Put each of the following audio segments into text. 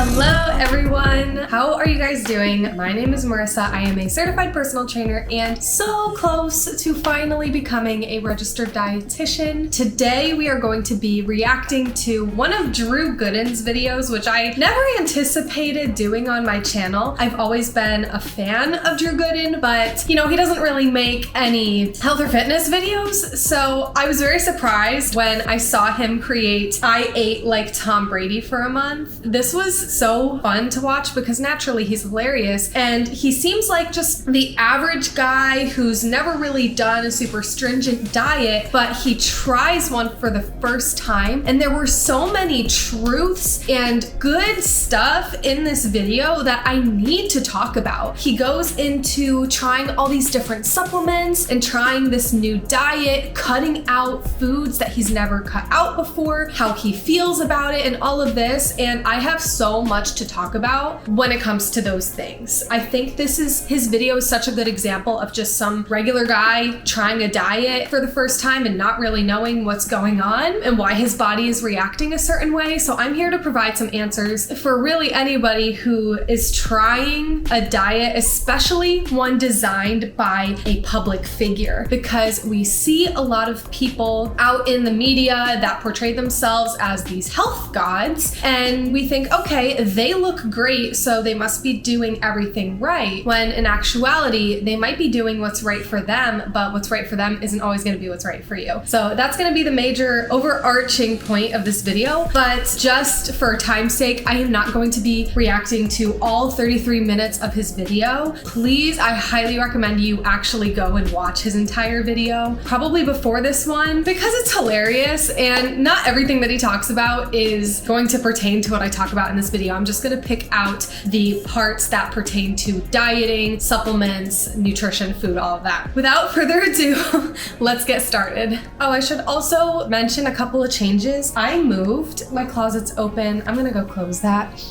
Hello everyone! How are you guys doing? My name is Marissa. I am a certified personal trainer and so close to finally becoming a registered dietitian. Today we are going to be reacting to one of Drew Gooden's videos, which I never anticipated doing on my channel. I've always been a fan of Drew Gooden, but you know, he doesn't really make any health or fitness videos. So I was very surprised when I saw him create I Ate Like Tom Brady for a Month. This was so fun to watch because naturally he's hilarious and he seems like just the average guy who's never really done a super stringent diet, but he tries one for the first time. And there were so many truths and good stuff in this video that I need to talk about. He goes into trying all these different supplements and trying this new diet, cutting out foods that he's never cut out before, how he feels about it and all of this. And I have so much to talk about when it comes to those things. I think his video is such a good example of just some regular guy trying a diet for the first time and not really knowing what's going on and why his body is reacting a certain way. So I'm here to provide some answers for really anybody who is trying a diet, especially one designed by a public figure, because we see a lot of people out in the media that portray themselves as these health gods, and we think, okay, they look great, so they must be doing everything right, when in actuality, they might be doing what's right for them, but what's right for them isn't always gonna be what's right for you. So that's gonna be the major overarching point of this video, but just for time's sake, I am not going to be reacting to all 33 minutes of his video. Please, I highly recommend you actually go and watch his entire video, probably before this one, because it's hilarious and not everything that he talks about is going to pertain to what I talk about in this video. I'm just gonna pick out the parts that pertain to dieting, supplements, nutrition, food, all of that. Without further ado, let's get started. Oh, I should also mention a couple of changes. I moved, my closet's open. I'm gonna go close that.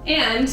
And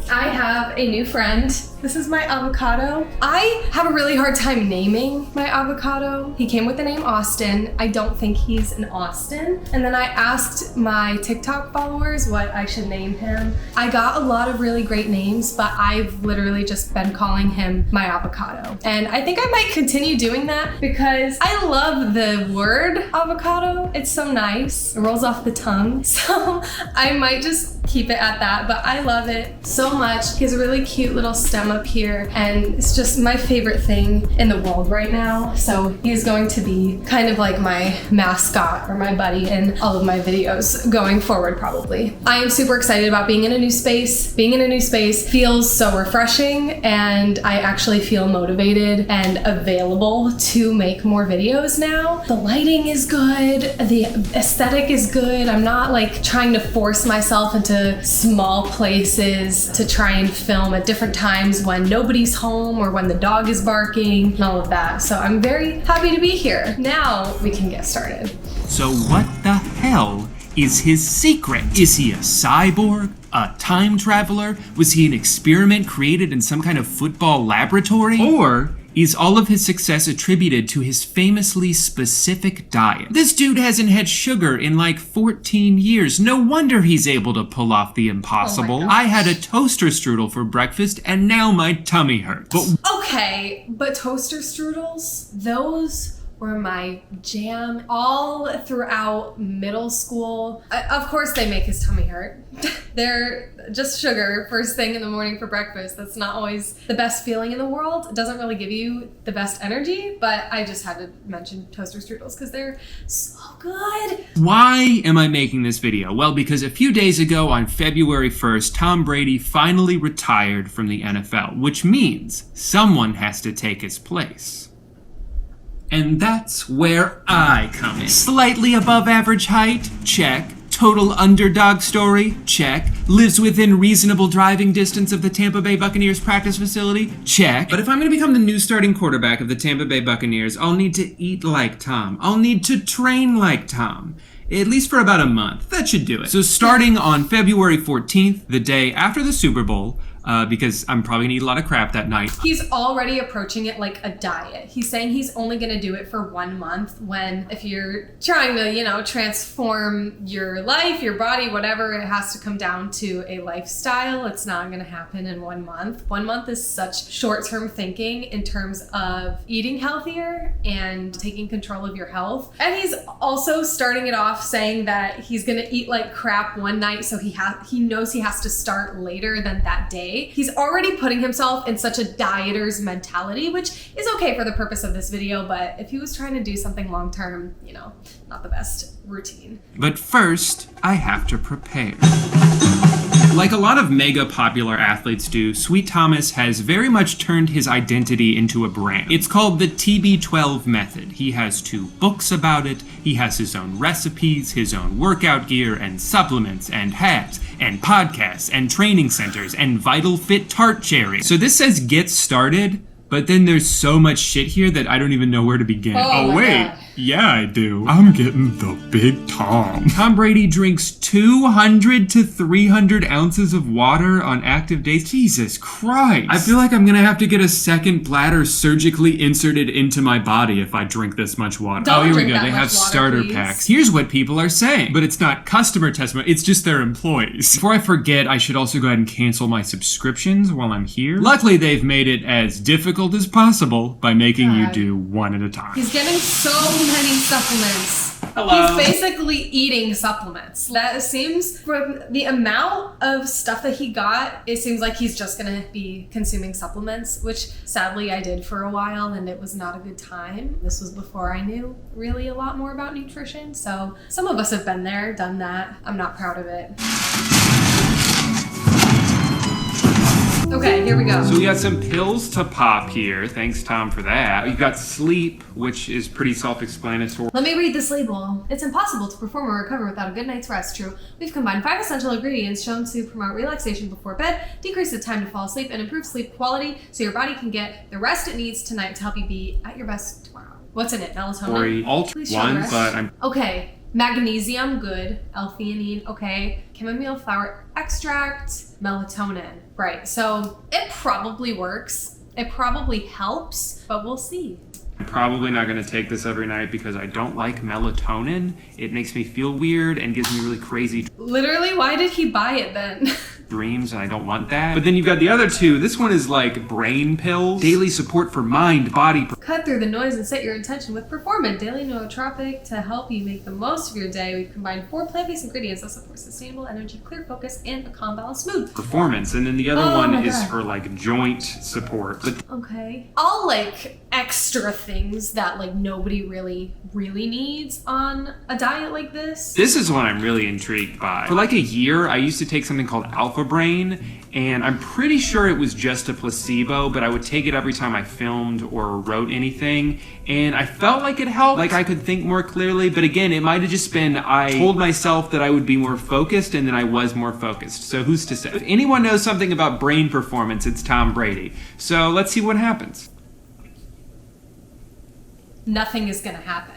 I have a new friend. This is my avocado. I have a really hard time naming my avocado. He came with the name Austin. I don't think he's an Austin. And then I asked my TikTok followers what I should name him. I got a lot of really great names, but I've literally just been calling him my avocado. And I think I might continue doing that because I love the word avocado. It's so nice. It rolls off the tongue. So I might just keep it at that, but I love it so much. He has a really cute little stem up here and it's just my favorite thing in the world right now. So he's going to be kind of like my mascot or my buddy in all of my videos going forward probably. I am super excited about being in a new space. Being in a new space feels so refreshing and I actually feel motivated and available to make more videos now. The lighting is good, the aesthetic is good. I'm not like trying to force myself into small places to try and film at different times when nobody's home or when the dog is barking and all of that. So I'm very happy to be here. Now we can get started. So what the hell is his secret? Is he a cyborg? A time traveler? Was he an experiment created in some kind of football laboratory? Or is all of his success attributed to his famously specific diet? This dude hasn't had sugar in like 14 years. No wonder he's able to pull off the impossible. Oh, I had a toaster strudel for breakfast and now my tummy hurts. But okay, but toaster strudels, those were my jam all throughout middle school. Of course they make his tummy hurt. They're just sugar first thing in the morning for breakfast. That's not always the best feeling in the world. It doesn't really give you the best energy, but I just had to mention toaster strudels because they're so good. why am I making this video? Well, because a few days ago on February 1st, Tom Brady finally retired from the NFL, which means someone has to take his place. And that's where I come in. Slightly above average height? Check. Total underdog story? Check. Lives within reasonable driving distance of the Tampa Bay Buccaneers practice facility? Check. But if I'm going to become the new starting quarterback of the Tampa Bay Buccaneers, I'll need to eat like Tom. I'll need to train like Tom. At least for about a month. That should do it. So starting on February 14th, the day after the Super Bowl, because I'm probably gonna eat a lot of crap that night. He's already approaching it like a diet. He's saying he's only gonna do it for 1 month, when if you're trying to, transform your life, your body, whatever, it has to come down to a lifestyle. It's not gonna happen in 1 month. 1 month is such short-term thinking in terms of eating healthier and taking control of your health. And he's also starting it off saying that he's gonna eat like crap one night, so he knows he has to start later than that day. He's already putting himself in such a dieter's mentality, which is okay for the purpose of this video, but if he was trying to do something long-term, not the best routine. But first, I have to prepare. Like a lot of mega popular athletes do, Sweet Thomas has very much turned his identity into a brand. It's called the TB12 method. He has 2 books about it. He has his own recipes, his own workout gear, and supplements, and hats, and podcasts, and training centers, and Vital Fit tart cherry. So this says get started, but then there's so much shit here that I don't even know where to begin. Oh wait. God. Yeah, I do. I'm getting the big Tom. Tom Brady drinks 200 to 300 ounces of water on active days. Jesus Christ. I feel like I'm gonna have to get a second bladder surgically inserted into my body if I drink this much water. Don't here we drink go. that They much have water, starter please. packs. Here's what people are saying, but it's not customer testimony. It's just their employees. Before I forget, I should also go ahead and cancel my subscriptions while I'm here. Luckily, they've made it as difficult as possible by making you do one at a time. He's getting so many supplements. Hello. He's basically eating supplements. That seems, from the amount of stuff that he got, it seems like he's just gonna be consuming supplements, which sadly I did for a while, and it was not a good time. This was before I knew really a lot more about nutrition, so some of us have been there, done that. I'm not proud of it. Okay, here we go. So we got some pills to pop here. Thanks, Tom, for that. You've got sleep, which is pretty self-explanatory. Let me read this label. It's impossible to perform or recover without a good night's rest. True. We've combined 5 essential ingredients shown to promote relaxation before bed, decrease the time to fall asleep, and improve sleep quality so your body can get the rest it needs tonight to help you be at your best tomorrow. What's in it? Melatonin? Please show one, but I'm... Okay. Magnesium, good. L-theanine, okay. Chamomile flower extract, melatonin. Right, so it probably works. It probably helps, but we'll see. I'm probably not going to take this every night because I don't like melatonin. It makes me feel weird and gives me really crazy Literally, why did he buy it then? dreams, and I don't want that. But then you've got the other 2. This one is like brain pills. Daily support for mind, body. Cut through the noise and set your intention with Performant Daily Nootropic to help you make the most of your day. We've combined 4 plant-based ingredients that support sustainable energy, clear focus, and a calm, balanced mood. Performance. And then the other one is for like joint support. But okay. All like extra things that like nobody really needs on a diet like this. this is one I'm really intrigued by. For like a year, I used to take something called Alpha Brain, and I'm pretty sure it was just a placebo, but I would take it every time I filmed or wrote anything, and I felt like it helped, like I could think more clearly, but again, it might have just been I told myself that I would be more focused, and then I was more focused, so who's to say? If anyone knows something about brain performance, it's Tom Brady. So let's see what happens. Nothing is gonna happen.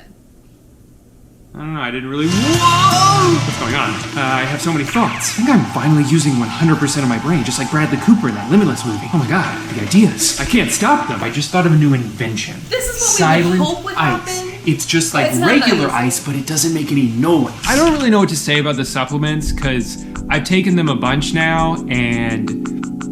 I don't know, I didn't really... Whoa! What's going on? I have so many thoughts. I think I'm finally using 100% of my brain, just like Bradley Cooper in that Limitless movie. Oh my god, the ideas. I can't stop them. I just thought of a new invention. This is what Silent we would hope would ice. happen. It's just like It's not regular ice. ice, but it doesn't make any noise. I don't really know what to say about the supplements, because I've taken them a bunch now, and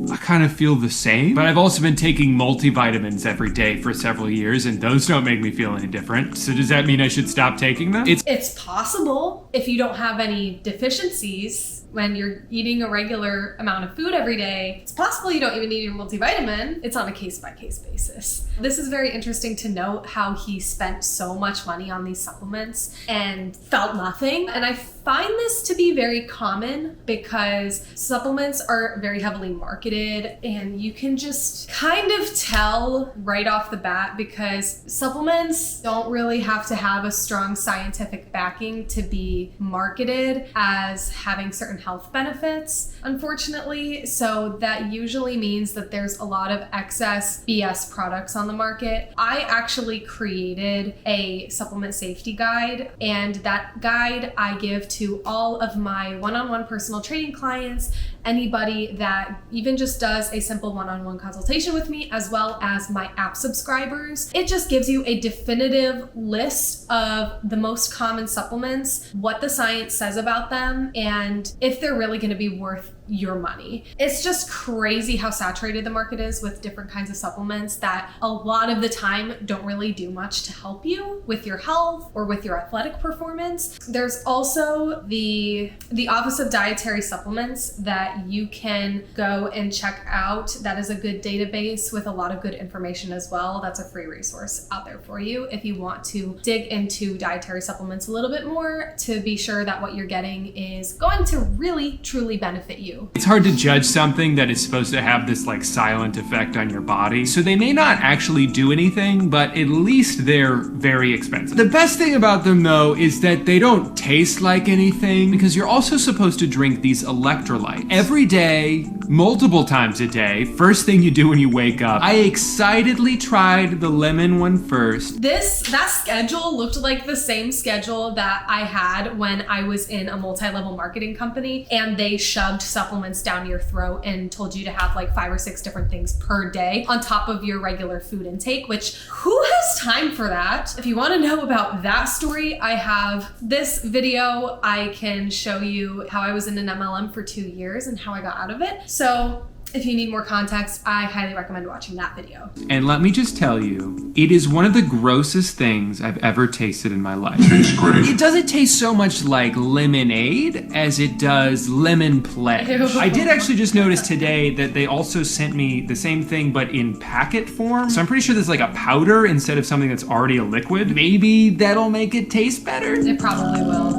I kind of feel the same. But I've also been taking multivitamins every day for several years, and those don't make me feel any different. So does that mean I should stop taking them? It's possible if you don't have any deficiencies when you're eating a regular amount of food every day. It's possible you don't even need your multivitamin. It's on a case-by-case basis. This is very interesting to note how he spent so much money on these supplements and felt nothing. And I find this to be very common because supplements are very heavily marketed, and you can just kind of tell right off the bat because supplements don't really have to have a strong scientific backing to be marketed as having certain health benefits, unfortunately. So that usually means that there's a lot of excess BS products on the market. I actually created a supplement safety guide, and that guide I give to all of my one-on-one personal training clients, anybody that even just does a simple one-on-one consultation with me, as well as my app subscribers. It just gives you a definitive list of the most common supplements, what the science says about them, and if they're really going to be worth your money. It's just crazy how saturated the market is with different kinds of supplements that a lot of the time don't really do much to help you with your health or with your athletic performance. There's also the Office of Dietary Supplements that you can go and check out. That is a good database with a lot of good information as well. That's a free resource out there for you if you want to dig into dietary supplements a little bit more to be sure that what you're getting is going to really truly benefit you. It's hard to judge something that is supposed to have this like silent effect on your body. So they may not actually do anything, but at least they're very expensive. The best thing about them though is that they don't taste like anything, because you're also supposed to drink these electrolytes every day, multiple times a day. First thing you do when you wake up. I excitedly tried the lemon one first. That schedule looked like the same schedule that I had when I was in a multi-level marketing company, and they shoved supplements down your throat and told you to have like 5 or 6 different things per day on top of your regular food intake, which who has time for that? If you want to know about that story, I have this video. I can show you how I was in an MLM for 2 years and how I got out of it. So if you need more context, I highly recommend watching that video. And let me just tell you, it is one of the grossest things I've ever tasted in my life. Tastes great. It doesn't taste so much like lemonade as it does lemon pledge. Ew. I did actually just notice today that they also sent me the same thing but in packet form. So I'm pretty sure there's like a powder instead of something that's already a liquid. Maybe that'll make it taste better? It probably will.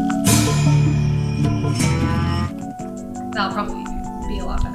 That'll probably be a lot better.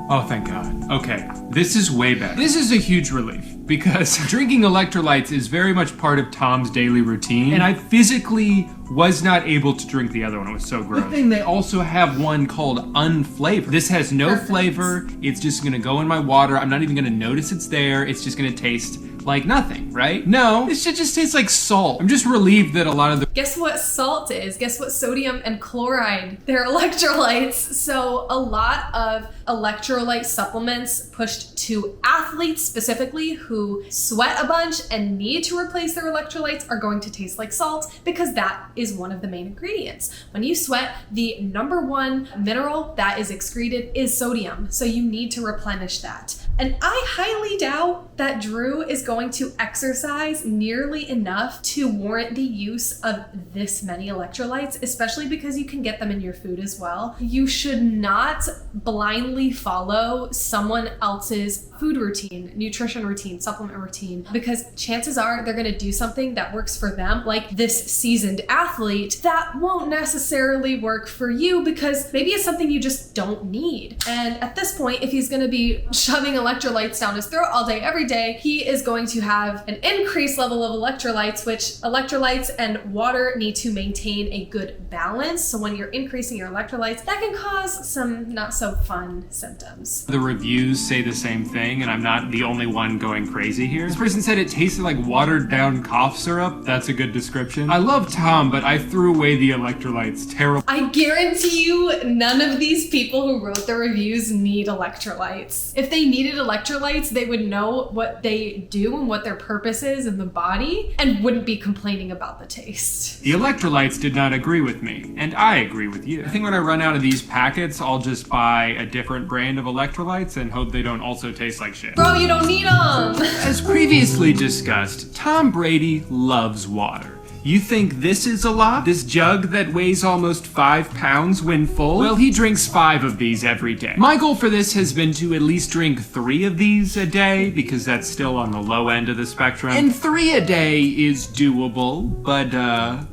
Oh, thank God. Okay, this is way better. This is a huge relief because drinking electrolytes is very much part of Tom's daily routine, and I physically was not able to drink the other one. It was so gross. Good thing they also have one called unflavored. This has no flavor. It's just gonna go in my water. I'm not even gonna notice it's there. It's just gonna taste like nothing, right? No, this shit just tastes like salt. I'm just relieved that a lot of the... Guess what salt is? Guess what sodium and chloride? They're electrolytes. So a lot of electrolyte supplements pushed to athletes specifically who sweat a bunch and need to replace their electrolytes are going to taste like salt, because that is one of the main ingredients. When you sweat, the number one mineral that is excreted is sodium. So you need to replenish that. And I highly doubt that Drew is going to exercise nearly enough to warrant the use of this many electrolytes, especially because you can get them in your food as well. You should not blindly follow someone else's food routine, nutrition routine, supplement routine, because chances are they're going to do something that works for them, like this seasoned athlete, that won't necessarily work for you because maybe it's something you just don't need. And at this point, if he's going to be shoving electrolytes down his throat all day, every day, he is going to have an increased level of electrolytes, which electrolytes and water need to maintain a good balance. So when you're increasing your electrolytes, that can cause some not so fun symptoms. The reviews say the same thing, and I'm not the only one going crazy here. This person said it tasted like watered down cough syrup. That's a good description. I love Tom, but I threw away the electrolytes. Terrible. I guarantee you none of these people who wrote the reviews need electrolytes. If they needed electrolytes, they would know what they do and what their purpose is in the body and wouldn't be complaining about the taste. The electrolytes did not agree with me, and I agree with you. I think when I run out of these packets, I'll just buy a different brand of electrolytes and hope they don't also taste like shit. Bro, you don't need them! As previously discussed, Tom Brady loves water. You think this is a lot? This jug that weighs almost 5 pounds when full? Well, he drinks 5 of these every day. My goal for this has been to at least drink 3 of these a day, because that's still on the low end of the spectrum. And 3 a day is doable, but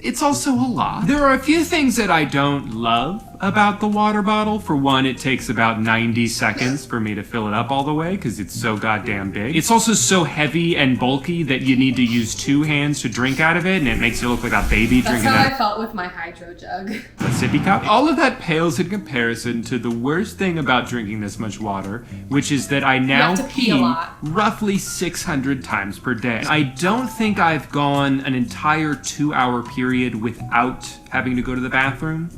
it's also a lot. There are a few things that I don't love about the water bottle. For one, it takes about 90 seconds for me to fill it up all the way because it's so goddamn big. It's also so heavy and bulky that you need to use 2 hands to drink out of it, and it makes you look like a baby That's drinking how out I felt with my hydro jug. a sippy cup. All of that pales in comparison to the worst thing about drinking this much water, which is that I now have to pee a lot. roughly 600 times per day. I don't think I've gone an entire 2-hour period without having to go to the bathroom.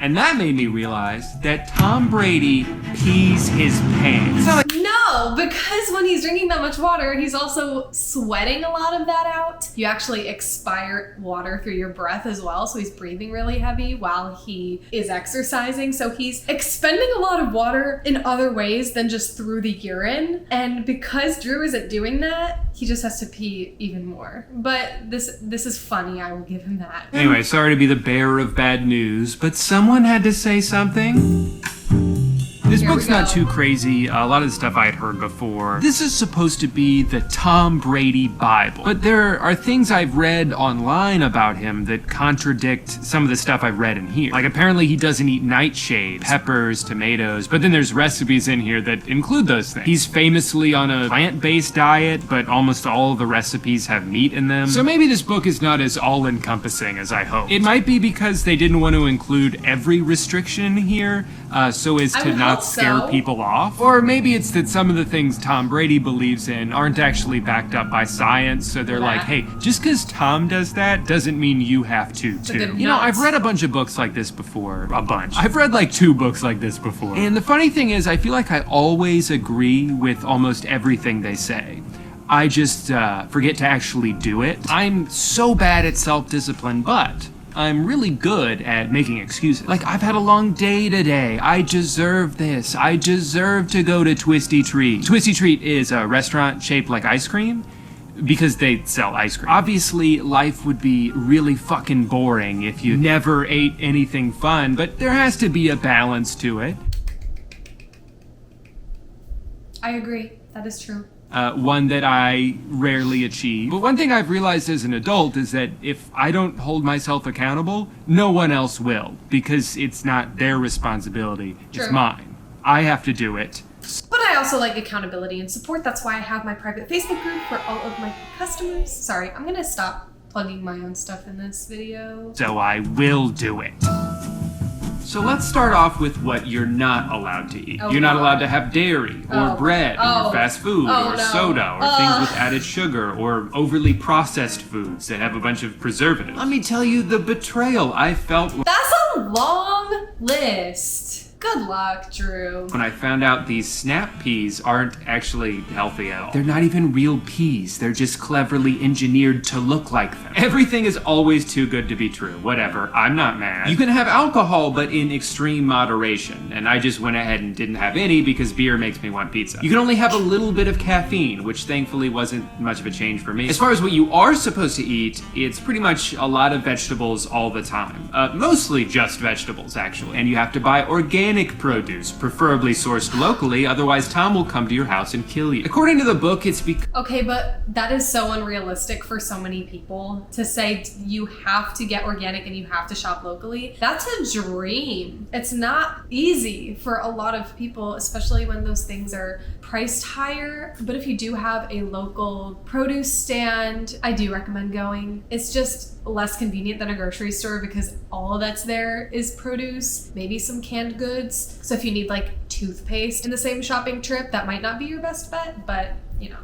And that made me realize that Tom Brady pees his pants. It's not like No, because when he's drinking that much water, he's also sweating a lot of that out. You actually expire water through your breath as well, so he's breathing really heavy while he is exercising. So he's expending a lot of water in other ways than just through the urine. And because Drew isn't doing that, he just has to pee even more. But this is funny, I will give him that. Anyway, sorry to be the bearer of bad news, but someone had to say something. This Here book's we go. not too crazy. A lot of the stuff I had heard before. This is supposed to be the Tom Brady Bible. But there are things I've read online about him that contradict some of the stuff I've read in here. Like apparently he doesn't eat nightshades, peppers, tomatoes, but then there's recipes in here that include those things. He's famously on a plant-based diet, but almost all of the recipes have meat in them. So maybe this book is not as all-encompassing as I hope. It might be because they didn't want to include every restriction here, so as I to would not hope scare so. people off. Or maybe it's that some of the things Tom Brady believes in aren't actually backed up by science, so they're like, hey, just because Tom does that doesn't mean you have to a too. good You know, note. I've read a bunch of books like this before. A bunch. I've read like 2 books like this before. And the funny thing is, I feel like I always agree with almost everything they say. I just forget to actually do it. I'm so bad at self-discipline, but I'm really good at making excuses. Like, I've had a long day today. I deserve this. I deserve to go to Twisty Treat. Twisty Treat is a restaurant shaped like ice cream because they sell ice cream. Obviously, life would be really fucking boring if you never ate anything fun, but there has to be a balance to it. I agree. That is true. One that I rarely achieve. But one thing I've realized as an adult is that if I don't hold myself accountable, no one else will, because it's not their responsibility, it's True. mine. I have to do it. But I also like accountability and support. That's why I have my private Facebook group for all of my customers. Sorry, I'm gonna stop plugging my own stuff in this video. So I will do it. So let's start off with what you're not allowed to eat. Oh, You're not God. allowed to have dairy, or Oh. bread, Oh. or fast food, Oh, or no. soda, or things with added sugar, or overly processed foods that have a bunch of preservatives. Let me tell you the betrayal I felt That's a long list. Good luck, Drew. when I found out these snap peas aren't actually healthy at all. They're not even real peas. They're just cleverly engineered to look like them. Everything is always too good to be true. Whatever. I'm not mad. You can have alcohol, but in extreme moderation. And I just went ahead and didn't have any because beer makes me want pizza. You can only have a little bit of caffeine, which thankfully wasn't much of a change for me. As far as what you are supposed to eat, it's pretty much a lot of vegetables all the time. Mostly just vegetables, actually. And you have to buy organic produce, preferably sourced locally, otherwise Tom will come to your house and kill you. According to the book, it's because Okay, but that is so unrealistic for so many people to say you have to get organic and you have to shop locally. That's a dream. It's not easy for a lot of people, especially when those things are priced higher. But if you do have a local produce stand, I do recommend going. It's just less convenient than a grocery store because all that's there is produce, maybe some canned goods. So if you need like toothpaste in the same shopping trip, that might not be your best bet, but you know.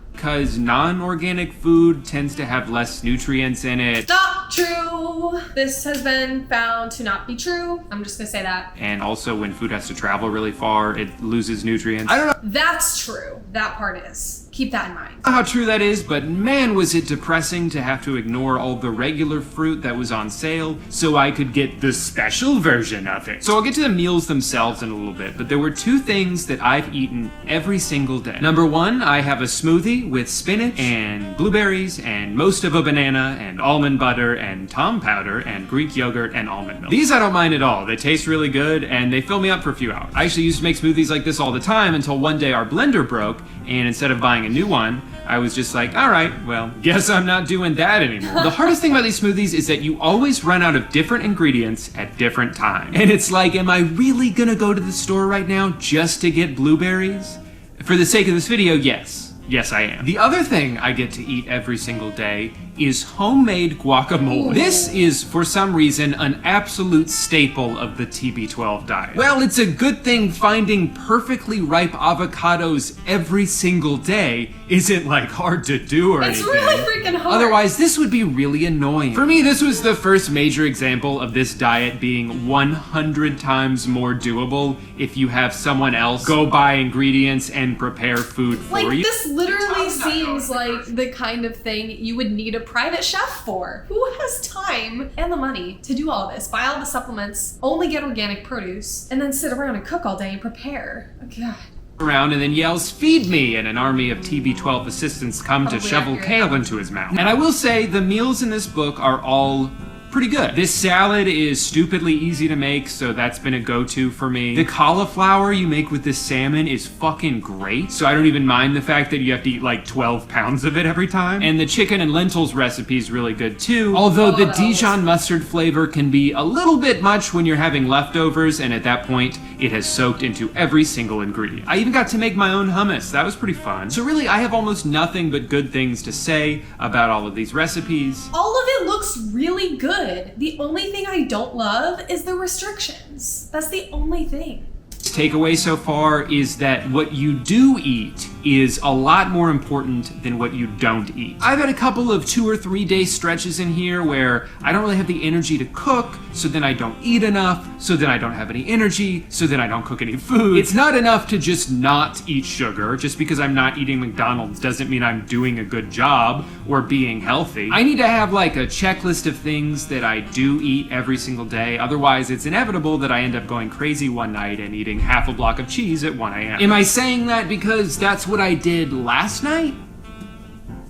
non-organic food tends to have less nutrients in it. Not true. This has been found to not be true. I'm just gonna say that. And also when food has to travel really far, it loses nutrients. I don't know That's true. That part is. Keep that in mind. how true that is, but man was it depressing to have to ignore all the regular fruit that was on sale so I could get the special version of it. So I'll get to the meals themselves in a little bit, but there were 2 things that I've eaten every single day. Number 1, I have a smoothie with spinach and blueberries and most of a banana and almond butter and Tom powder and Greek yogurt and almond milk. These I don't mind at all. They taste really good and they fill me up for a few hours. I actually used to make smoothies like this all the time until one day our blender broke, and instead of buying a new one, I was just like, all right, well, guess I'm not doing that anymore. The hardest thing about these smoothies is that you always run out of different ingredients at different times. And it's like, am I really gonna go to the store right now just to get blueberries? For the sake of this video, yes. Yes, I am. The other thing I get to eat every single day is homemade guacamole. This is, for some reason, an absolute staple of the TB12 diet. Well, it's a good thing finding perfectly ripe avocados every single day isn't like hard to do or anything. It's really freaking hard. Otherwise, this would be really annoying. For me, this was the first major example of this diet being 100 times more doable if you have someone else go buy ingredients and prepare food for you. This literally seems like the kind of thing you would need a private chef for. Who has time and the money to do all this? Buy all the supplements, only get organic produce, and then sit around and cook all day and prepare. Oh, God. Around and then yells, "Feed me!" and an army of TB12 assistants come to shovel kale into his mouth. And I will say, the meals in this book are all pretty good. This salad is stupidly easy to make, so that's been a go-to for me. The cauliflower you make with this salmon is fucking great, so I don't even mind the fact that you have to eat like 12 pounds of it every time. And the chicken and lentils recipe is really good too, although the Dijon mustard flavor can be a little bit much when you're having leftovers, and at that point, it has soaked into every single ingredient. I even got to make my own hummus. That was pretty fun. So really, I have almost nothing but good things to say about all of these recipes. All of it looks really good. The only thing I don't love is the restrictions. That's the only thing. Takeaway so far is that what you do eat is a lot more important than what you don't eat. I've had a couple of 2 or 3 day stretches in here where I don't really have the energy to cook, so then I don't eat enough, so then I don't have any energy, so then I don't cook any food. It's not enough to just not eat sugar. Just because I'm not eating McDonald's doesn't mean I'm doing a good job or being healthy. I need to have like a checklist of things that I do eat every single day. Otherwise, it's inevitable that I end up going crazy one night and eating half a block of cheese at 1 a.m. Am I saying that because that's what I did last night?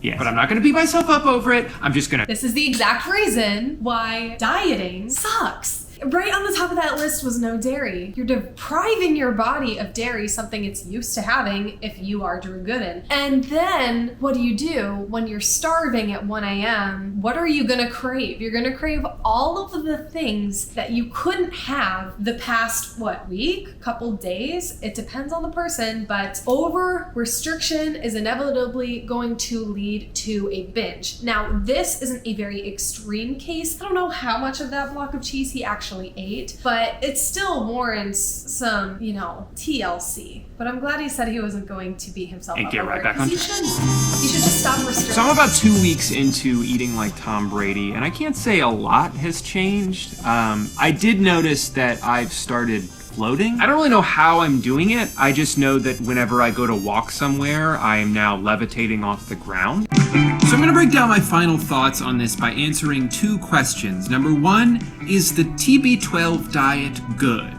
Yes. But I'm not gonna beat myself up over it. I'm just gonna... This is the exact reason why dieting sucks. Right on the top of that list was no dairy. You're depriving your body of dairy, something it's used to having if you are Drew Gooden. And then what do you do when you're starving at 1 a.m.? What are you gonna crave? You're gonna crave all of the things that you couldn't have the past, week? Couple days? It depends on the person, but over restriction is inevitably going to lead to a binge. Now, this isn't a very extreme case. I don't know how much of that block of cheese he actually ate, but it still warrants some, TLC. But I'm glad he said he wasn't going to beat himself up. And get right back on. He should just stop restricting. So I'm about 2 weeks into eating like Tom Brady, and I can't say a lot has changed. I did notice that I've started floating. I don't really know how I'm doing it. I just know that whenever I go to walk somewhere, I am now levitating off the ground. So I'm gonna break down my final thoughts on this by answering 2 questions. Number 1, is the TB12 diet good?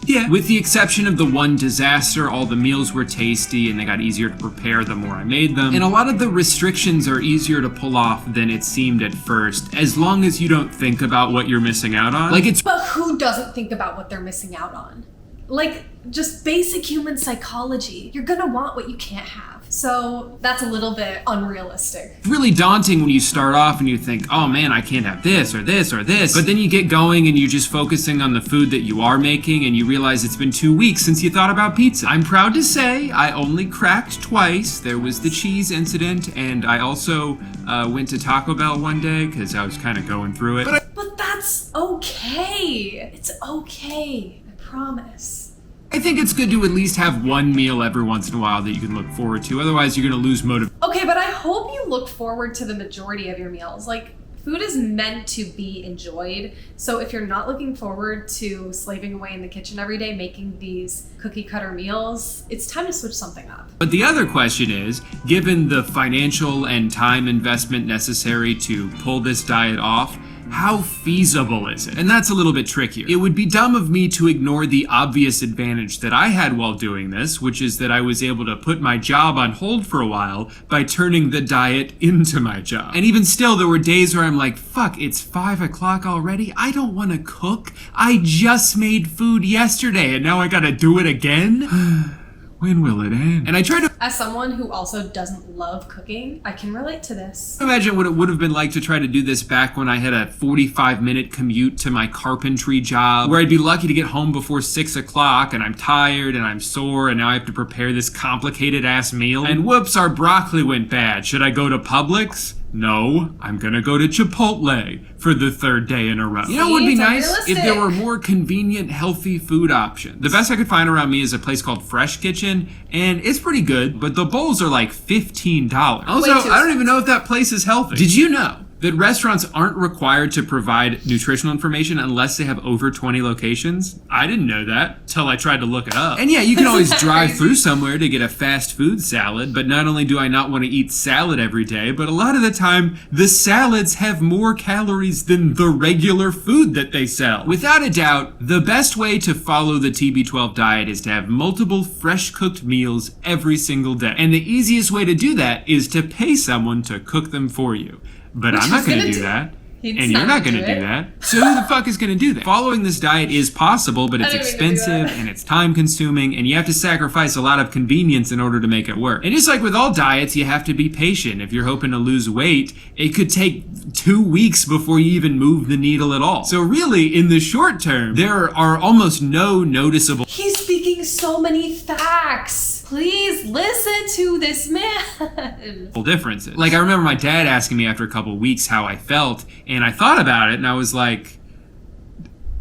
Yeah. With the exception of the one disaster, all the meals were tasty and they got easier to prepare the more I made them. And a lot of the restrictions are easier to pull off than it seemed at first, as long as you don't think about what you're missing out on. But who doesn't think about what they're missing out on? Just basic human psychology. You're gonna want what you can't have. So that's a little bit unrealistic. It's really daunting when you start off and you think, oh man, I can't have this or this or this. But then you get going and you're just focusing on the food that you are making and you realize it's been 2 weeks since you thought about pizza. I'm proud to say I only cracked twice. There was the cheese incident, and I also went to Taco Bell one day because I was kind of going through it. But that's okay. It's okay. I promise. I think it's good to at least have one meal every once in a while that you can look forward to. Otherwise, you're going to lose motivation. Okay, but I hope you look forward to the majority of your meals. Food is meant to be enjoyed. So if you're not looking forward to slaving away in the kitchen every day making these cookie cutter meals, it's time to switch something up. But the other question is, given the financial and time investment necessary to pull this diet off, how feasible is it? And that's a little bit trickier. It would be dumb of me to ignore the obvious advantage that I had while doing this, which is that I was able to put my job on hold for a while by turning the diet into my job. And even still, there were days where I'm like, fuck, it's 5 o'clock already? I don't want to cook. I just made food yesterday and now I gotta do it again? when will it end? And I tried to As someone who also doesn't love cooking, I can relate to this. imagine what it would have been like to try to do this back when I had a 45-minute commute to my carpentry job, where I'd be lucky to get home before 6 o'clock, and I'm tired and I'm sore, and now I have to prepare this complicated ass meal. And whoops, our broccoli went bad. Should I go to Publix? No, I'm gonna go to Chipotle for the third day in a row. You know what would be it's nice? If there unrealistic. were more convenient, healthy food options. The best I could find around me is a place called Fresh Kitchen, and it's pretty good, but the bowls are like $15. Also, Way too I don't even know if that place is healthy. Did you know that restaurants aren't required to provide nutritional information unless they have over 20 locations? I didn't know that till I tried to look it up. And yeah, you can always drive through somewhere to get a fast food salad, but not only do I not want to eat salad every day, but a lot of the time, the salads have more calories than the regular food that they sell. Without a doubt, the best way to follow the TB12 diet is to have multiple fresh cooked meals every single day. And the easiest way to do that is to pay someone to cook them for you. But I'm not going to do that. He's And you're not going to do that. So who the fuck is going to do that? Following this diet is possible, but it's I don't even do expensive that. and it's time consuming and you have to sacrifice a lot of convenience in order to make it work. And just like with all diets, you have to be patient. If you're hoping to lose weight, it could take 2 weeks before you even move the needle at all. So really, in the short term, there are almost no noticeable He's speaking so many facts. Please listen to this man. differences. Like I remember my dad asking me after a couple weeks how I felt, and I thought about it and I was like,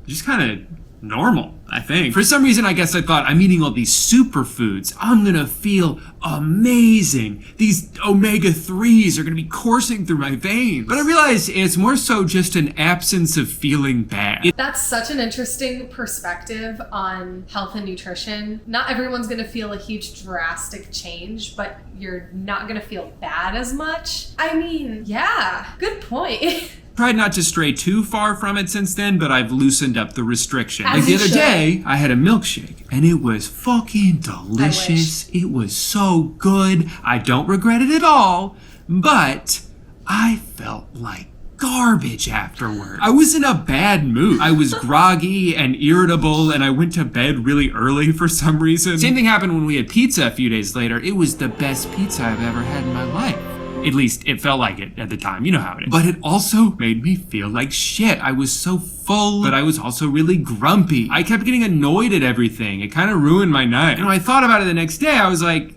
just kind of normal, I think. For some reason, I guess I thought, I'm eating all these superfoods. I'm gonna feel amazing. These omega-3s are gonna be coursing through my veins. But I realized it's more so just an absence of feeling bad. That's such an interesting perspective on health and nutrition. Not everyone's gonna feel a huge drastic change, but you're not gonna feel bad as much. I mean, yeah, good point. Tried not to stray too far from it since then, but I've loosened up the restriction. As Like the you other should. day, I had a milkshake, and it was fucking delicious. It was so good. I don't regret it at all, but I felt like garbage afterward. I was in a bad mood. I was groggy and irritable, and I went to bed really early for some reason. Same thing happened when we had pizza a few days later. It was the best pizza I've ever had in my life. At least it felt like it at the time, you know how it is. But it also made me feel like shit. I was so full, but I was also really grumpy. I kept getting annoyed at everything. It kind of ruined my night. And when I thought about it the next day, I was like,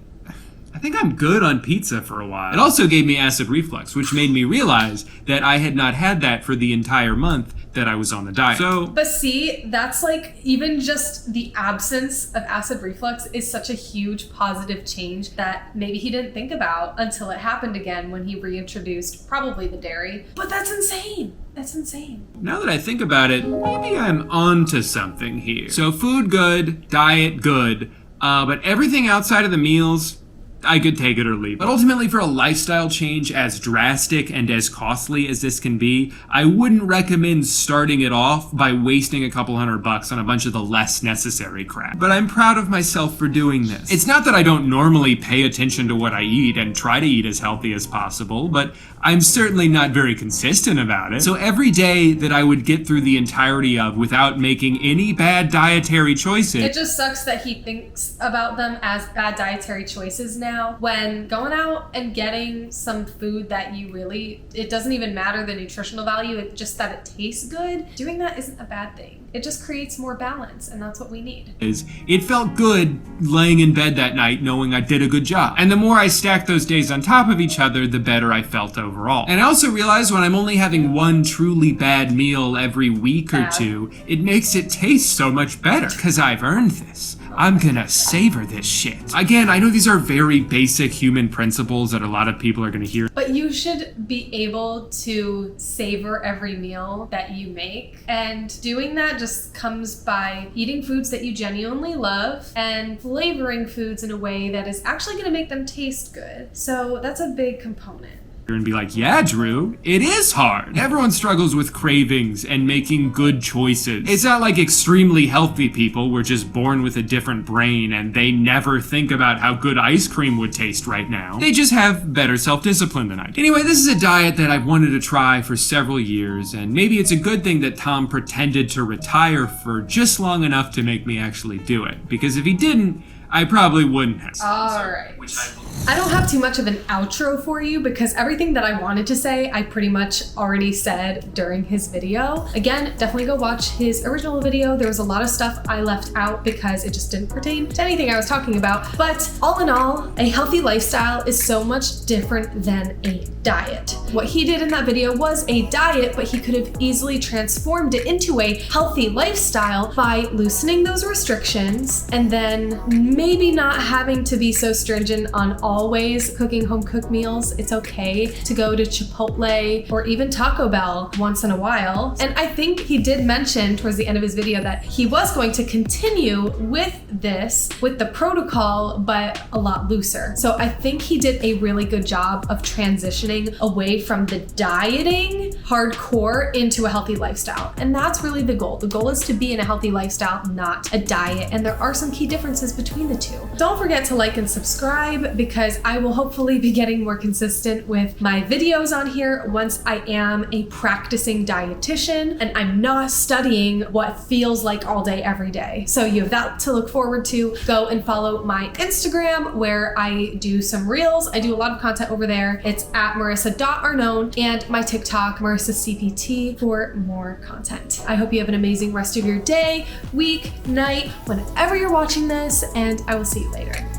I think I'm good on pizza for a while. It also gave me acid reflux, which made me realize that I had not had that for the entire month that I was on the diet. So But see, that's like even just the absence of acid reflux is such a huge positive change that maybe he didn't think about until it happened again when he reintroduced probably the dairy. But that's insane. That's insane. now that I think about it, maybe I'm onto something here. So food good, diet good, but everything outside of the meals, I could take it or leave it. But ultimately, for a lifestyle change as drastic and as costly as this can be, I wouldn't recommend starting it off by wasting a couple $100 on a bunch of the less necessary crap. But I'm proud of myself for doing this. It's not that I don't normally pay attention to what I eat and try to eat as healthy as possible, but I'm certainly not very consistent about it. So every day that I would get through the entirety of without making any bad dietary choices, It just sucks that he thinks about them as bad dietary choices now, when going out and getting some food that you really, it doesn't even matter the nutritional value, it's just that it tastes good. Doing that isn't a bad thing. It just creates more balance, and that's what we need. it felt good laying in bed that night knowing I did a good job. And the more I stacked those days on top of each other, the better I felt overall. And I also realized when I'm only having one truly bad meal every week or Bad. two, it makes it taste so much better, because I've earned this. I'm gonna savor this shit. Again, I know these are very basic human principles that a lot of people are gonna hear. But you should be able to savor every meal that you make. And doing that just comes by eating foods that you genuinely love and flavoring foods in a way that is actually going to make them taste good. So that's a big component. And be like, yeah, Drew, it is hard. Everyone struggles with cravings and making good choices. It's not like extremely healthy people were just born with a different brain and they never think about how good ice cream would taste right now. They just have better self-discipline than I do. Anyway, this is a diet that I've wanted to try for several years, and maybe it's a good thing that Tom pretended to retire for just long enough to make me actually do it. Because if he didn't, I probably wouldn't have. All right. I don't have too much of an outro for you because everything that I wanted to say, I pretty much already said during his video. Again, definitely go watch his original video. There was a lot of stuff I left out because it just didn't pertain to anything I was talking about. But all in all, a healthy lifestyle is so much different than a diet. What he did in that video was a diet, but he could have easily transformed it into a healthy lifestyle by loosening those restrictions and then maybe not having to be so stringent on always cooking home cooked meals. It's okay to go to Chipotle or even Taco Bell once in a while. And I think he did mention towards the end of his video that he was going to continue with this, with the protocol, but a lot looser. So I think he did a really good job of transitioning away from the dieting hardcore into a healthy lifestyle. And that's really the goal. The goal is to be in a healthy lifestyle, not a diet. And there are some key differences between the two. Don't forget to like and subscribe because I will hopefully be getting more consistent with my videos on here once I am a practicing dietitian and I'm not studying what feels like all day, every day. So you have that to look forward to. Go and follow my Instagram where I do some reels. I do a lot of content over there. It's at marissa.arnone and my TikTok, marissacpt, for more content. I hope you have an amazing rest of your day, week, night, whenever you're watching this, and I will see you later.